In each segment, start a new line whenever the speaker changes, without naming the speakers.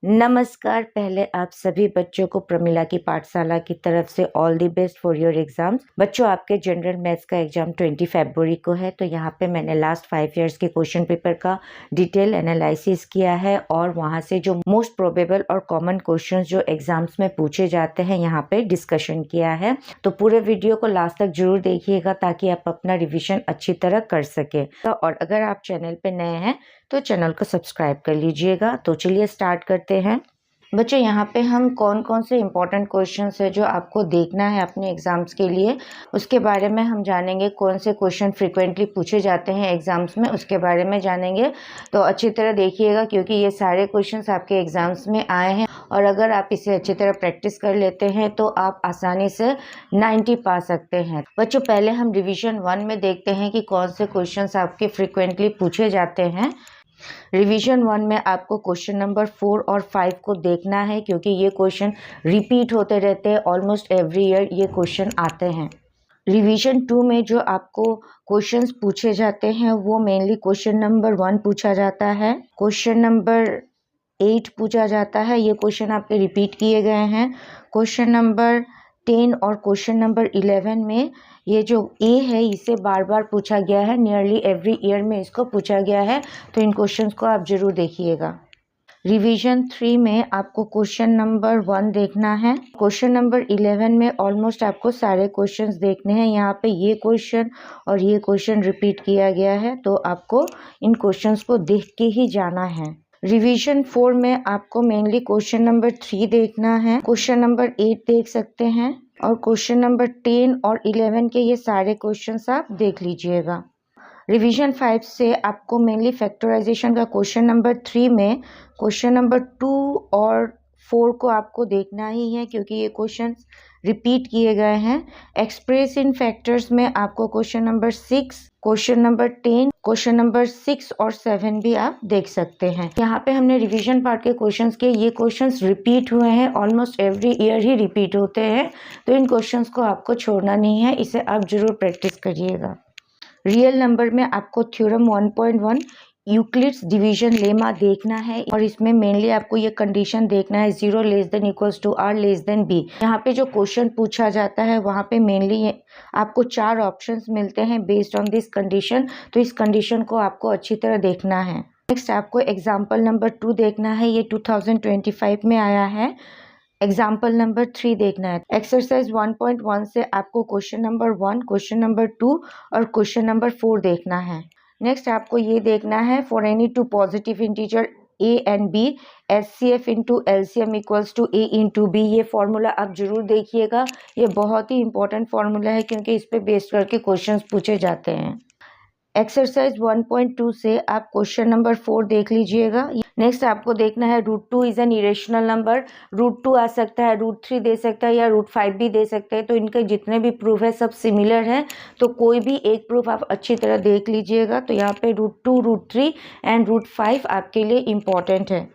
नमस्कार। पहले आप सभी बच्चों को प्रमिला की पाठशाला की तरफ से all the best for your exams. बच्चों, आपके जनरल मैथ्स का एग्जाम 20 फरवरी को है, तो यहाँ पे मैंने लास्ट 5 इयर्स के क्वेश्चन पेपर का डिटेल एनालिसिस किया है और वहाँ से जो मोस्ट प्रोबेबल और कॉमन क्वेश्चंस जो एग्जाम्स में पूछे जाते हैं यहाँ पे डिस्कशन किया है। तो पूरे वीडियो को लास्ट तक जरूर देखिएगा ताकि आप अपना रिविजन अच्छी तरह कर सके। और अगर आप चैनल पे नए हैं तो चैनल को सब्सक्राइब कर लीजिएगा। तो चलिए स्टार्ट करते हैं। बच्चों, यहाँ पे हम कौन कौन से इम्पोर्टेंट क्वेश्चंस है जो आपको देखना है अपने एग्जाम्स के लिए, उसके बारे में हम जानेंगे। कौन से क्वेश्चन फ्रीक्वेंटली पूछे जाते हैं एग्जाम्स में, उसके बारे में जानेंगे। तो अच्छी तरह देखिएगा क्योंकि ये सारे क्वेश्चंस आपके एग्जाम्स में आए हैं और अगर आप इसे अच्छी तरह प्रैक्टिस कर लेते हैं तो आप आसानी से 90 पा सकते हैं। बच्चों, पहले हम रिविजन 1 में देखते हैं कि कौन से क्वेश्चंस आपके फ्रीक्वेंटली पूछे जाते हैं। रिवीजन 1 में आपको क्वेश्चन नंबर 4 और 5 को देखना है क्योंकि ये क्वेश्चन रिपीट होते रहते हैं। ऑलमोस्ट एवरी ईयर ये क्वेश्चन आते हैं। रिवीजन 2 में जो आपको क्वेश्चंस पूछे जाते हैं वो मेनली क्वेश्चन नंबर 1 पूछा जाता है, क्वेश्चन नंबर 8 पूछा जाता है। ये क्वेश्चन आपके रिपीट किए गए हैं। क्वेश्चन नंबर 10 और क्वेश्चन नंबर 11 में ये जो ए है इसे बार बार पूछा गया है, नियरली एवरी ईयर में इसको पूछा गया है। तो इन क्वेश्चंस को आप जरूर देखिएगा। रिवीजन 3 में आपको क्वेश्चन नंबर 1 देखना है। क्वेश्चन नंबर 11 में ऑलमोस्ट आपको सारे क्वेश्चंस देखने हैं। यहाँ पे ये क्वेश्चन और ये क्वेश्चन रिपीट किया गया है, तो आपको इन क्वेश्चंस को देख के ही जाना है। रिवीजन 4 में आपको मेनली क्वेश्चन नंबर 3 देखना है, क्वेश्चन नंबर 8 देख सकते हैं और क्वेश्चन नंबर 10 और 11 के ये सारे क्वेश्चंस आप देख लीजिएगा। रिवीजन 5 से आपको मेनली फैक्टराइजेशन का क्वेश्चन नंबर 3 में क्वेश्चन नंबर 2 और 4 को आपको देखना ही है क्योंकि ये क्वेश्चंस रिपीट किए गए हैं। एक्सप्रेस इन फैक्टर्स में आपको question number 6, question number 10, question number 6 और 7 भी आप देख सकते हैं। यहाँ पे हमने रिवीजन पार्ट के क्वेश्चंस के ये क्वेश्चंस रिपीट हुए हैं, ऑलमोस्ट एवरी ईयर ही रिपीट होते हैं, तो इन क्वेश्चंस को आपको छोड़ना नहीं है, इसे आप जरूर प्रैक्टिस करिएगा। रियल नंबर में आपको थ्योरम 1.1 यूक्लिड्स डिवीजन लेमा देखना है और इसमें मेनली आपको ये कंडीशन देखना है 0 less than equals to r less than b। यहाँ पे जो क्वेश्चन पूछा जाता है वहाँ पे मेनली आपको 4 ऑप्शंस मिलते हैं बेस्ड ऑन दिस कंडीशन, तो इस कंडीशन को आपको अच्छी तरह देखना है। नेक्स्ट आपको एग्जाम्पल नंबर 2 देखना है, ये 2025 में आया है। एग्जाम्पल नंबर 3 देखना है। एक्सरसाइज 1.1 से आपको क्वेश्चन नंबर 1, क्वेश्चन नंबर 2 और क्वेश्चन नंबर 4 देखना है। नेक्स्ट आपको ये देखना है for any two positive integer a and b HCF into LCM equals to a into b। ये फॉर्मूला आप जरूर देखिएगा, ये बहुत ही इंपॉर्टेंट फॉर्मूला है क्योंकि इस पे बेस करके क्वेश्चंस पूछे जाते हैं। एक्सरसाइज 1.2 से आप क्वेश्चन नंबर 4 देख लीजिएगा। नेक्स्ट आपको देखना है √2 इज एन इरेशनल नंबर। √2 आ सकता है, √3 दे सकता है या √5 भी दे सकते हैं, तो इनके जितने भी प्रूफ है सब सिमिलर हैं, तो कोई भी एक प्रूफ आप अच्छी तरह देख लीजिएगा। तो यहाँ पे √2, √3 एंड √5 आपके लिए इम्पॉर्टेंट है।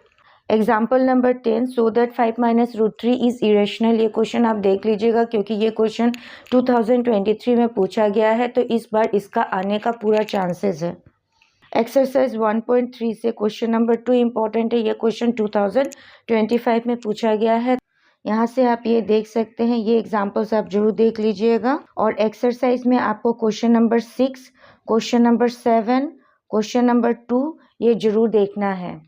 Example number 10, so that 5 minus √3 is irrational. ये क्वेश्चन आप देख लीजिएगा क्योंकि ये क्वेश्चन 2023 में पूछा गया है, तो इस बार इसका आने का पूरा चांसेस है। एक्सरसाइज 1.3 से क्वेश्चन नंबर 2 इम्पॉर्टेंट है, ये क्वेश्चन 2025 में पूछा गया है। यहाँ से आप ये देख सकते हैं, ये एग्जाम्पल्स आप जरूर देख लीजिएगा। और एक्सरसाइज में आपको question number 6, question number 7, question number 2 ये जरूर देखना है।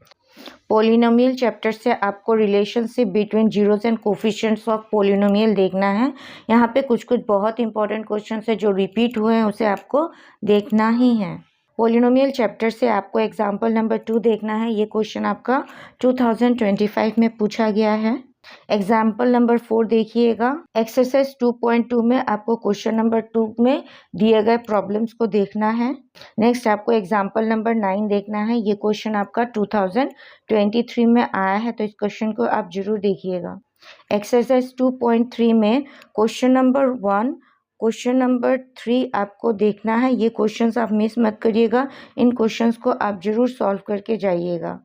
पोलिनोमियल चैप्टर से आपको relationship between zeros and coefficients of polynomial देखना है। यहाँ पे कुछ कुछ बहुत इंपॉर्टेंट क्वेश्चन है जो रिपीट हुए हैं, उसे आपको देखना ही है। पोलिनोमियल चैप्टर से आपको एग्जाम्पल नंबर 2 देखना है, ये क्वेश्चन आपका 2025 में पूछा गया है। एग्जाम्पल नंबर 4 देखिएगा। एक्सरसाइज 2.2 में आपको क्वेश्चन नंबर 2 में दिए गए प्रॉब्लम्स को देखना है। नेक्स्ट आपको एग्जाम्पल नंबर 9 देखना है, ये क्वेश्चन आपका 2023 में आया है, तो इस क्वेश्चन को आप जरूर देखिएगा। एक्सरसाइज 2.3 में क्वेश्चन नंबर 1, क्वेश्चन नंबर 3 आपको देखना है। ये क्वेश्चंस आप मिस मत करिएगा, इन क्वेश्चंस को आप जरूर सॉल्व करके जाइएगा।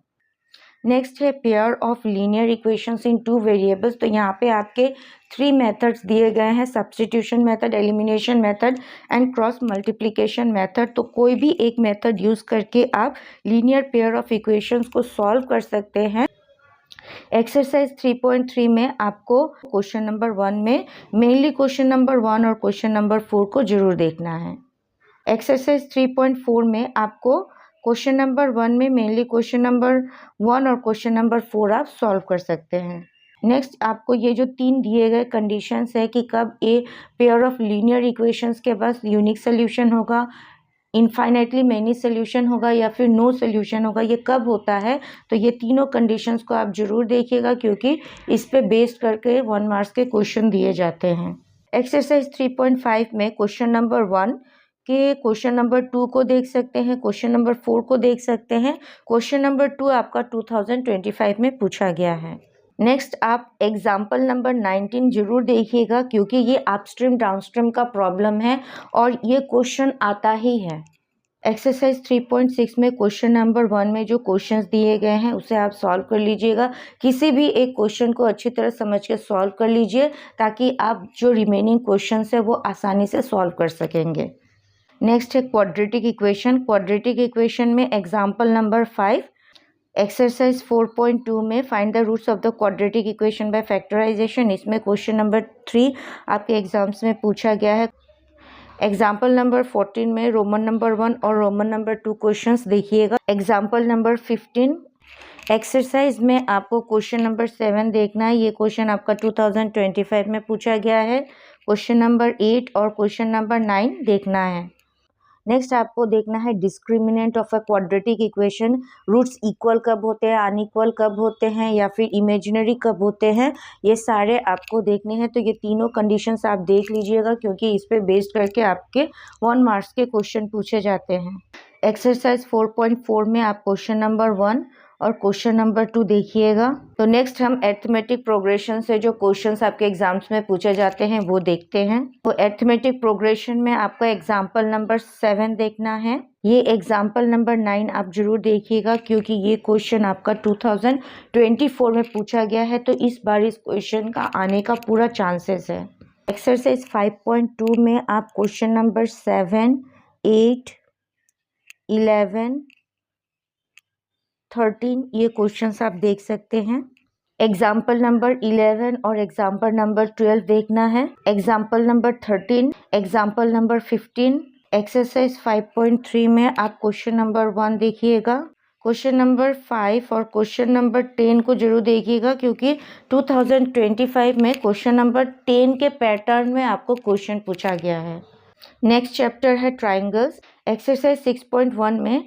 नेक्स्ट है pair of linear equations in 2 variables. तो यहाँ पे आपके 3 मेथड्स दिए गए हैं, substitution method, elimination method and cross multiplication method. तो कोई भी एक मेथड यूज़ करके आप लीनियर पेयर ऑफ इक्वेशंस को सॉल्व कर सकते हैं। एक्सरसाइज 3.3 में आपको क्वेश्चन नंबर 1 में मेनली क्वेश्चन नंबर 1 और क्वेश्चन नंबर 4 को जरूर देखना है। एक्सरसाइज 3.4 में आपको क्वेश्चन नंबर 1 में मेनली क्वेश्चन नंबर 1 और क्वेश्चन नंबर 4 आप सॉल्व कर सकते हैं। नेक्स्ट आपको ये जो 3 दिए गए कंडीशंस है कि कब a pair of linear equations के पास यूनिक सोल्यूशन होगा, इनफाइनाइटली मैनी सोल्यूशन होगा या फिर नो सोल्यूशन होगा, ये कब होता है। तो ये तीनों कंडीशंस को आप जरूर देखिएगा क्योंकि इस पे बेस्ड करके 1 मार्क्स के क्वेश्चन दिए जाते हैं। एक्सरसाइज 3.5 में क्वेश्चन नंबर 1 के क्वेश्चन नंबर 2 को देख सकते हैं, क्वेश्चन नंबर 4 को देख सकते हैं। क्वेश्चन नंबर 2 आपका 2025 में पूछा गया है। नेक्स्ट आप एग्जाम्पल नंबर 19 जरूर देखिएगा क्योंकि ये अपस्ट्रीम डाउनस्ट्रीम का प्रॉब्लम है और ये क्वेश्चन आता ही है। एक्सरसाइज 3.6 में क्वेश्चन नंबर 1 में जो क्वेश्चंस दिए गए हैं उसे आप सॉल्व कर लीजिएगा। किसी भी एक क्वेश्चन को अच्छी तरह समझ के सॉल्व कर लीजिए ताकि आप जो रिमेनिंग क्वेश्चंस है वो आसानी से सॉल्व कर सकेंगे। नेक्स्ट है क्वाड्रेटिक इक्वेशन। क्वाड्रेटिक इक्वेशन में एग्जाम्पल नंबर 5। एक्सरसाइज 4.2 में find the roots of the quadratic equation by factorization, इसमें क्वेश्चन नंबर 3 आपके एग्जाम्स में पूछा गया है। एग्जाम्पल नंबर 14 में रोमन नंबर 1 और रोमन नंबर 2 क्वेश्चंस देखिएगा। एग्जाम्पल नंबर 15 एक्सरसाइज में आपको क्वेश्चन नंबर 7 देखना है। ये क्वेश्चन आपका 2025 में पूछा गया है। क्वेश्चन नंबर 8 और क्वेश्चन नंबर 9 देखना है। नेक्स्ट आपको देखना है discriminant of a quadratic equation. Roots equal कब होते हैं, अनइक्वल कब होते हैं या फिर इमेजिनरी कब होते हैं, ये सारे आपको देखने हैं। तो ये तीनों कंडीशंस आप देख लीजिएगा क्योंकि इस पे बेस्ड करके आपके 1 मार्क्स के क्वेश्चन पूछे जाते हैं। एक्सरसाइज 4.4 में आप क्वेश्चन नंबर 1 और क्वेश्चन नंबर 2 देखिएगा। तो नेक्स्ट हम अरिथमेटिक प्रोग्रेशन से जो क्वेश्चंस आपके एग्जाम्स में पूछे जाते हैं वो देखते हैं। तो अरिथमेटिक प्रोग्रेशन में आपका एग्जाम्पल नंबर 7 देखना है। ये एग्जाम्पल नंबर 9 आप जरूर देखिएगा क्योंकि ये क्वेश्चन आपका 2024 में पूछा गया है, तो इस बार इस क्वेश्चन का आने का पूरा चांसेस है। एक्सरसाइज 5.2 में आप क्वेश्चन नंबर 7, 8, 11, 13 ये क्वेश्चंस आप देख सकते हैं। एग्जाम्पल नंबर 11 और एग्जाम्पल नंबर 12 देखना है। Example number 13, example number 15। Exercise 5.3 में आप क्वेश्चन नंबर 1 देखिएगा। क्वेश्चन नंबर 5 और क्वेश्चन नंबर 10 को जरूर देखिएगा क्योंकि 2025 में क्वेश्चन नंबर 10 के पैटर्न में आपको क्वेश्चन पूछा गया है। नेक्स्ट चैप्टर है ट्राइंगल्स। एक्सरसाइज 6.1 में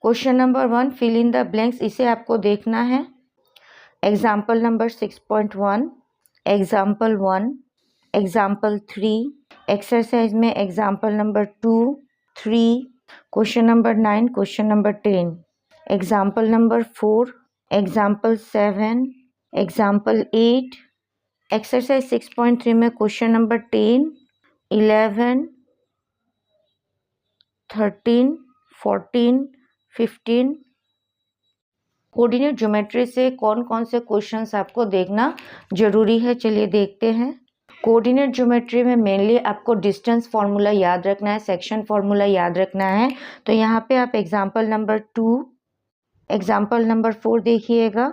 question number 1 fill in the blanks, इसे आपको देखना है। Example number 6.1, example 1, example 3। Exercise में example number 2, 3, question number 9, question number 10, example number 4, example 7, example 8। Exercise 6.3 में क्वेश्चन नंबर 10, 11, 13, 14, 15। कोऑर्डिनेट ज्योमेट्री से कौन कौन से क्वेश्चंस आपको देखना जरूरी है, चलिए देखते हैं। कोऑर्डिनेट ज्योमेट्री में मेनली आपको डिस्टेंस फार्मूला याद रखना है, सेक्शन फार्मूला याद रखना है। तो यहाँ पे आप एग्जाम्पल नंबर 2, एग्जाम्पल नंबर 4 देखिएगा।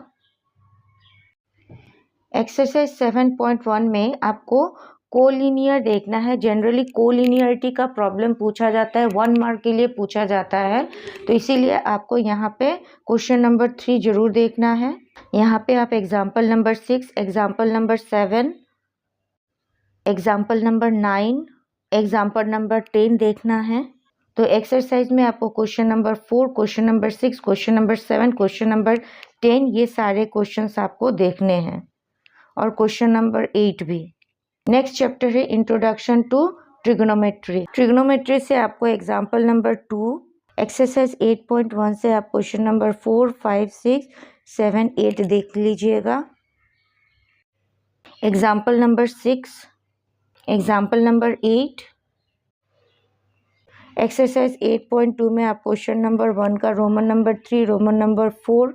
एक्सरसाइज 7.1 में आपको कोलिनियर देखना है। जनरली कोलिनियरिटी का प्रॉब्लम पूछा जाता है, 1 मार्क के लिए पूछा जाता है, तो इसीलिए आपको यहाँ पे क्वेश्चन नंबर 3 जरूर देखना है। यहाँ पे आप example number 6, example number 7, example number 9, example number 10 देखना है। तो एक्सरसाइज में आपको question number 4, question number 6, question number 7, question number 10 ये सारे क्वेश्चंस आपको देखने हैं और क्वेश्चन नंबर 8 भी। नेक्स्ट चैप्टर है इंट्रोडक्शन टू ट्रिग्नोमेट्री। ट्रिग्नोमेट्री से आपको एग्जाम्पल नंबर 2, एक्सरसाइज 8.1 से आप क्वेश्चन नंबर 4, 5, 6, 7, 8 देख लीजिएगा। Example number 6, example number 8। Exercise 8.2 में आप क्वेश्चन नंबर 1 का Roman number 3, Roman number 4,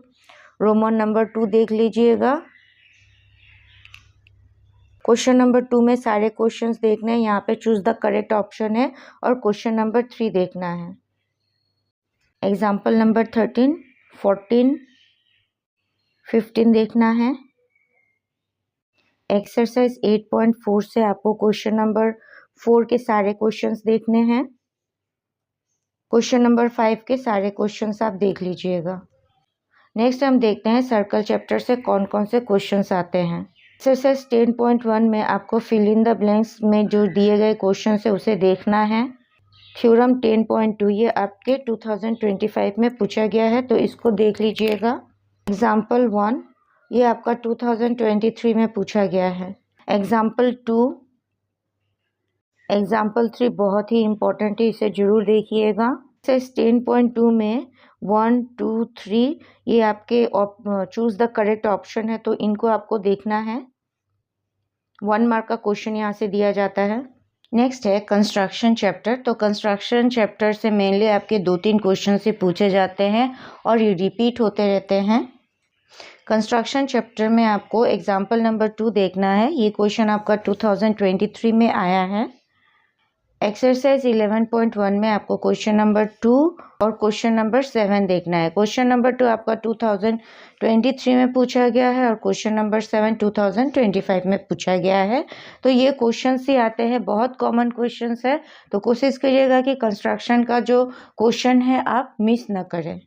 Roman number 2 देख लीजिएगा। क्वेश्चन नंबर 2 में सारे क्वेश्चंस देखने हैं, यहाँ पे चूज द करेक्ट ऑप्शन है और क्वेश्चन नंबर 3 देखना है। एग्जाम्पल नंबर 13, 14, 15 देखना है। एक्सरसाइज 8.4 से आपको क्वेश्चन नंबर 4 के सारे क्वेश्चंस देखने हैं। क्वेश्चन नंबर 5 के सारे क्वेश्चंस आप देख लीजिएगा। नेक्स्ट हम देखते हैं सर्कल चैप्टर से कौन कौन से क्वेश्चंस आते हैं। एक्सरसाइज 10.1 में आपको फिल इन द ब्लैंक्स में जो दिए गए क्वेश्चन है उसे देखना है। थ्योरम 10.2 ये आपके 2025 में पूछा गया है, तो इसको देख लीजिएगा। एग्जाम्पल 1 ये आपका 2023 में पूछा गया है। एग्जाम्पल 2, एग्जाम्पल 3 बहुत ही इंपॉर्टेंट है, इसे जरूर देखिएगा। 10.2 में 1, 2, 3 ये आपके चूज द करेक्ट ऑप्शन है, तो इनको आपको देखना है। 1 मार्क का क्वेश्चन यहाँ से दिया जाता है। नेक्स्ट है कंस्ट्रक्शन चैप्टर। तो कंस्ट्रक्शन चैप्टर से मेनली आपके 2-3 क्वेश्चन से पूछे जाते हैं और ये रिपीट होते रहते हैं। कंस्ट्रक्शन चैप्टर में आपको एग्जाम्पल नंबर 2 देखना है। ये क्वेश्चन आपका 2023 में आया है। एक्सरसाइज 11.1 में आपको क्वेश्चन नंबर 2 और क्वेश्चन नंबर 7 देखना है। क्वेश्चन नंबर 2 आपका 2023 में पूछा गया है और क्वेश्चन नंबर 7 2025 में पूछा गया है। तो ये क्वेश्चंस ही आते हैं, बहुत कॉमन क्वेश्चंस है, तो कोशिश करिएगा कि कंस्ट्रक्शन का जो क्वेश्चन है आप मिस न करें।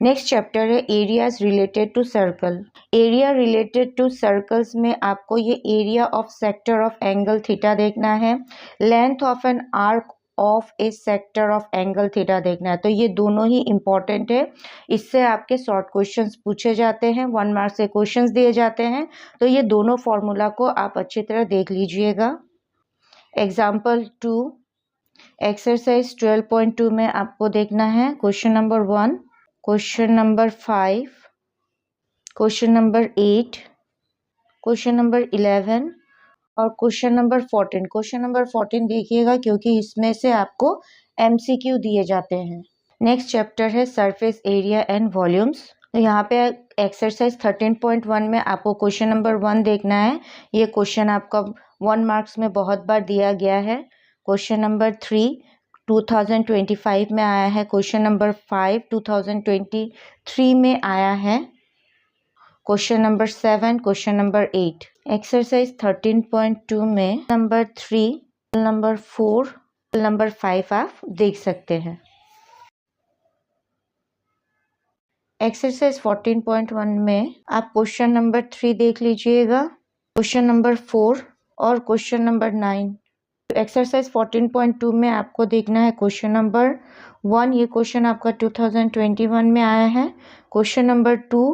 नेक्स्ट चैप्टर है areas related to circle. Area related to circles में आपको ये area of sector of angle theta देखना है, length of an arc of a sector of angle theta देखना है। तो ये दोनों ही इंपॉर्टेंट है, इससे आपके शॉर्ट क्वेश्चंस पूछे जाते हैं, 1 मार्क से क्वेश्चंस दिए जाते हैं। तो ये दोनों फॉर्मूला को आप अच्छी तरह देख लीजिएगा। एग्जाम्पल 2 एक्सरसाइज 12.2 में आपको देखना है question number 1, question number 5, question number 8, question number 11 और क्वेश्चन नंबर 14। क्वेश्चन नंबर 14 देखिएगा क्योंकि इसमें से आपको MCQ दिए जाते हैं। नेक्स्ट चैप्टर है सरफेस एरिया एंड वॉल्यूम्स। तो यहाँ पे एक्सरसाइज 13.1 में आपको क्वेश्चन नंबर 1 देखना है। ये क्वेश्चन आपका 1 मार्क्स में बहुत बार दिया गया है। क्वेश्चन नंबर 3 2025 में आया है। क्वेश्चन नंबर 5 2023 में आया है। Question number 7, question number 8। Exercise 13.2 में नंबर 3, नंबर 4, नंबर 5 आप देख सकते हैं। एक्सरसाइज 14.1 में आप क्वेश्चन नंबर 3 देख लीजिएगा, क्वेश्चन नंबर 4 और क्वेश्चन नंबर 9। एक्सरसाइज 14.2 में आपको देखना है क्वेश्चन नंबर 1, ये क्वेश्चन आपका 2021 में आया है। Question number 2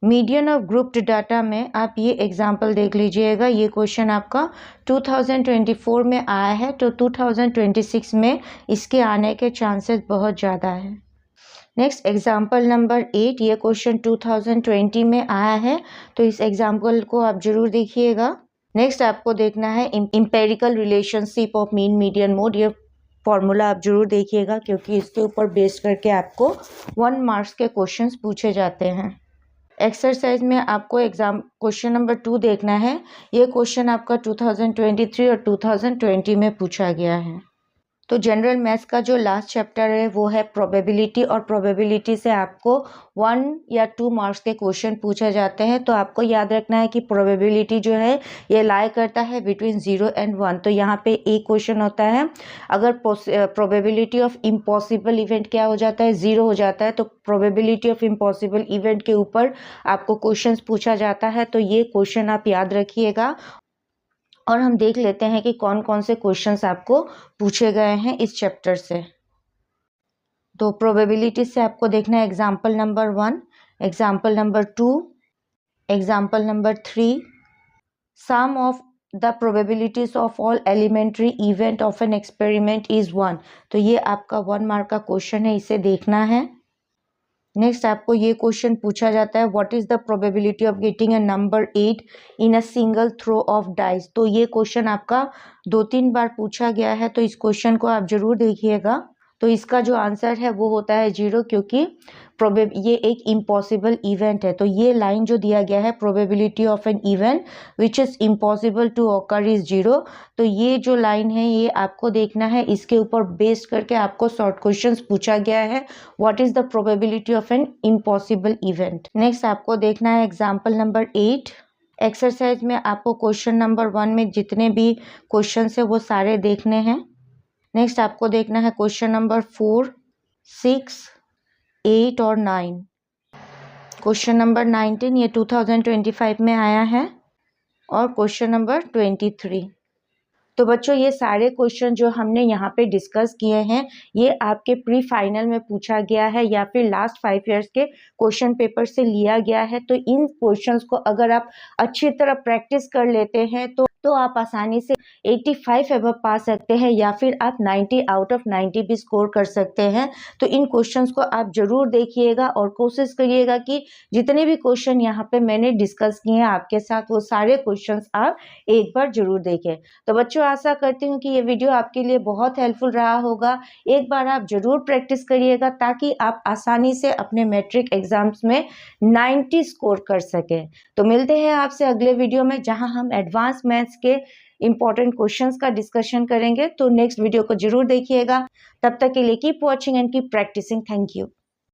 median of grouped data में आप ये एग्जाम्पल देख लीजिएगा। ये क्वेश्चन आपका 2024 में आया है, तो 2026 में इसके आने के चांसेस बहुत ज़्यादा है। नेक्स्ट एग्जाम्पल नंबर 8, ये क्वेश्चन 2020 में आया है, तो इस एग्जाम्पल को आप जरूर देखिएगा। नेक्स्ट आपको देखना है empirical relationship of mean median mode. ये फॉर्मूला आप जरूर देखिएगा क्योंकि इसके ऊपर बेस करके आपको 1 मार्क्स के क्वेश्चंस पूछे जाते हैं। एक्सरसाइज में आपको एग्जाम क्वेश्चन नंबर 2 देखना है। ये क्वेश्चन आपका 2023 और 2020 में पूछा गया है। तो जनरल मैथ्स का जो लास्ट चैप्टर है वो है प्रोबेबिलिटी, और प्रोबेबिलिटी से आपको 1 या 2 मार्क्स के क्वेश्चन पूछे जाते हैं। तो आपको याद रखना है कि प्रोबेबिलिटी जो है ये लाई करता है बिटवीन 0 एंड 1। तो यहाँ पे एक क्वेश्चन होता है, अगर प्रोबेबिलिटी ऑफ इम्पॉसिबल इवेंट क्या हो जाता है, 0 हो जाता है, तो प्रोबेबिलिटी ऑफ इम्पॉसिबल इवेंट के ऊपर आपको क्वेश्चन पूछा जाता है। तो ये क्वेश्चन आप याद रखिएगा और हम देख लेते हैं कि कौन कौन से क्वेश्चंस आपको पूछे गए हैं इस चैप्टर से। तो प्रोबेबिलिटी से आपको देखना है example number 1, example number 2, example number 3। Sum of the probabilities of all elementary event of an experiment is 1। तो ये आपका 1 मार्क का क्वेश्चन है, इसे देखना है। नेक्स्ट आपको ये क्वेश्चन पूछा जाता है, what is the probability of getting a number 8 in a single throw of dice. तो ये क्वेश्चन आपका 2-3 बार पूछा गया है, तो इस क्वेश्चन को आप जरूर देखिएगा। तो इसका जो आंसर है वो होता है 0, क्योंकि ये एक इम्पॉसिबल इवेंट है, तो ये लाइन जो दिया गया है probability of an event which is impossible to occur is 0, तो ये जो लाइन है ये आपको देखना है, इसके ऊपर बेस्ड करके आपको शॉर्ट क्वेश्चंस पूछा गया है, what is the probability of an impossible event. Next आपको देखना है एग्जाम्पल नंबर 8। एक्सरसाइज में आपको क्वेश्चन नंबर 1 में जितने भी क्वेश्चन है वो सारे देखने हैं। नेक्स्ट आपको देखना है क्वेश्चन नंबर 4, 6, 8 और 9। क्वेश्चन नंबर 19 ये 2025 में आया है और क्वेश्चन नंबर 23। तो बच्चों ये सारे क्वेश्चन जो हमने यहाँ पे डिस्कस किए हैं ये आपके प्री फाइनल में पूछा गया है या फिर लास्ट 5 इयर्स के क्वेश्चन पेपर से लिया गया है। तो इन क्वेश्चंस को अगर आप अच्छी तरह प्रैक्टिस कर लेते हैं तो आप आसानी से 85 एबव पा सकते हैं या फिर आप 90 आउट ऑफ 90 भी स्कोर कर सकते हैं। तो इन क्वेश्चंस को आप जरूर देखिएगा और कोशिश करिएगा कि जितने भी क्वेश्चन यहाँ पे मैंने डिस्कस किए हैं आपके साथ वो सारे क्वेश्चंस आप एक बार जरूर देखें। तो बच्चों आशा करती हूँ कि ये वीडियो आपके लिए बहुत हेल्पफुल रहा होगा। एक बार आप जरूर प्रैक्टिस करिएगा ताकि आप आसानी से अपने मैट्रिक एग्जाम्स में 90 स्कोर कर सकें। तो मिलते हैं आपसे अगले वीडियो में जहां हम एडवांस मैथ्स के इंपॉर्टेंट क्वेश्चंस का डिस्कशन करेंगे। तो नेक्स्ट वीडियो को जरूर देखिएगा। तब तक के लिए keep watching and keep practising. Thank you.